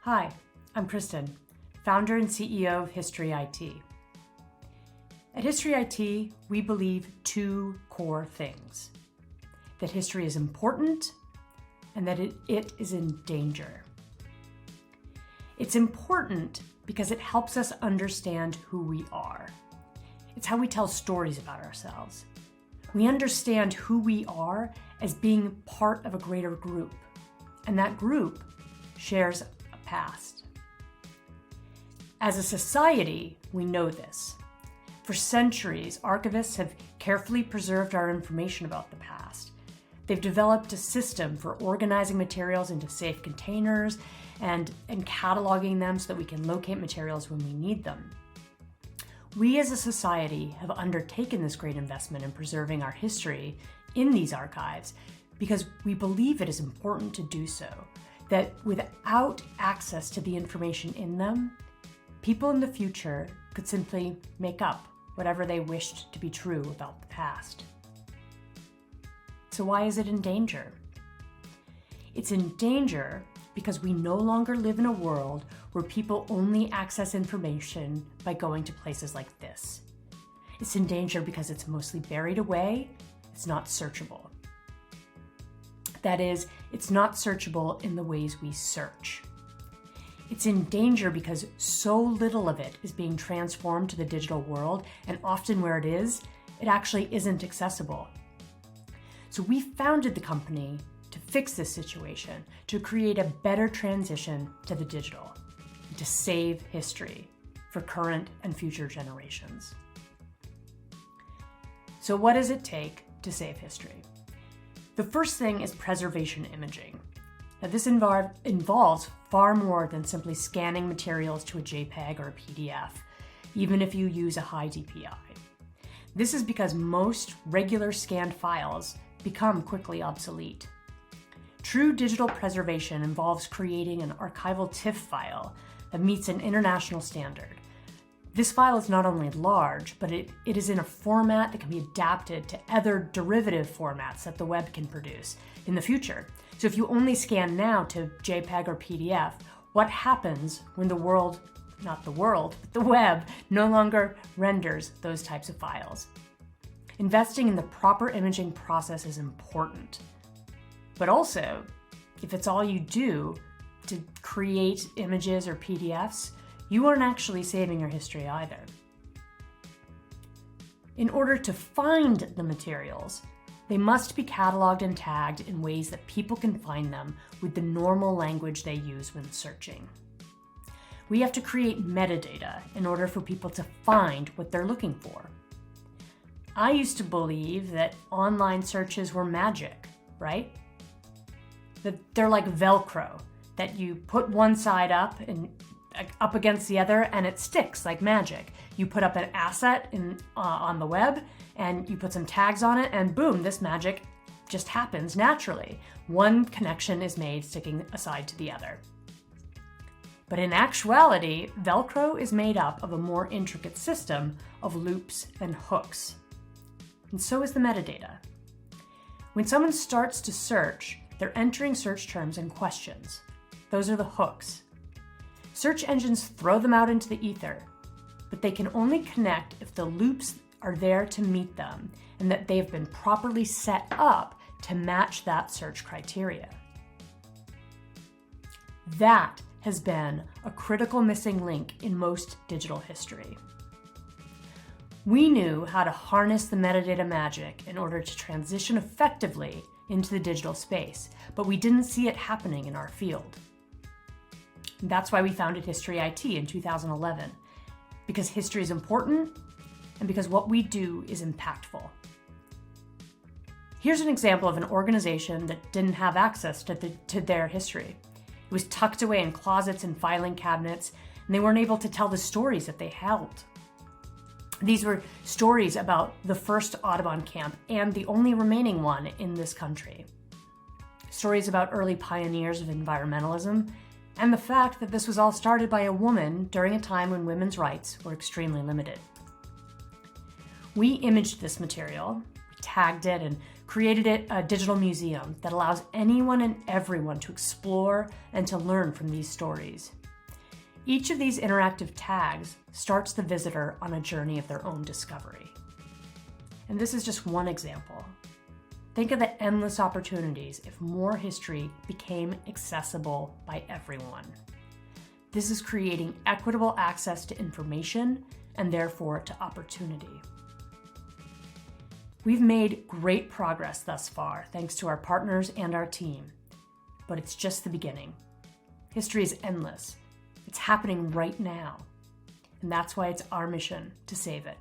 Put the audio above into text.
Hi, I'm Kristen, founder and CEO of HistoryIT. At HistoryIT, we believe two core things: that history is important and that it is in danger. It's important because it helps us understand who we are. It's how we tell stories about ourselves. We understand who we are as being part of a greater group, and that group shares a past. As a society, we know this. For centuries, archivists have carefully preserved our information about the past. They've developed a system for organizing materials into safe containers and cataloging them so that we can locate materials when we need them. We as a society have undertaken this great investment in preserving our history in these archives because we believe it is important to do so, that without access to the information in them, people in the future could simply make up whatever they wished to be true about the past. So why is it in danger? It's in danger because we no longer live in a world where people only access information by going to places like this. It's in danger because it's mostly buried away, it's not searchable. That is, it's not searchable in the ways we search. It's in danger because so little of it is being transformed to the digital world, and often where it is, it actually isn't accessible. So we founded the company to fix this situation, to create a better transition to the digital, to save history for current and future generations. So what does it take to save history? The first thing is preservation imaging. Now this involves far more than simply scanning materials to a JPEG or a PDF, even if you use a high DPI. This is because most regular scanned files become quickly obsolete. True digital preservation involves creating an archival TIFF file that meets an international standard. This file is not only large, but it is in a format that can be adapted to other derivative formats that the web can produce in the future. So if you only scan now to JPEG or PDF, what happens when the web no longer renders those types of files? Investing in the proper imaging process is important. But also, if it's all you do to create images or PDFs, you aren't actually saving your history either. In order to find the materials, they must be cataloged and tagged in ways that people can find them with the normal language they use when searching. We have to create metadata in order for people to find what they're looking for. I used to believe that online searches were magic, right? That they're like Velcro, that you put one side up against the other and it sticks like magic. You put up an asset on the web and you put some tags on it and boom, this magic just happens naturally. One connection is made sticking aside to the other. But in actuality, Velcro is made up of a more intricate system of loops and hooks. And so is the metadata. When someone starts to search, they're entering search terms and questions. Those are the hooks. Search engines throw them out into the ether, but they can only connect if the loops are there to meet them and that they've been properly set up to match that search criteria. That has been a critical missing link in most digital history. We knew how to harness the metadata magic in order to transition effectively into the digital space, but we didn't see it happening in our field. And that's why we founded HistoryIT in 2011, because history is important and because what we do is impactful. Here's an example of an organization that didn't have access to their history. It was tucked away in closets and filing cabinets, and they weren't able to tell the stories that they held. These were stories about the first Audubon camp and the only remaining one in this country. Stories about early pioneers of environmentalism and the fact that this was all started by a woman during a time when women's rights were extremely limited. We imaged this material, we tagged it, and created a digital museum that allows anyone and everyone to explore and to learn from these stories. Each of these interactive tags starts the visitor on a journey of their own discovery. And this is just one example. Think of the endless opportunities if more history became accessible by everyone. This is creating equitable access to information and therefore to opportunity. We've made great progress thus far thanks to our partners and our team, but it's just the beginning. History is endless. It's happening right now, and that's why it's our mission to save it.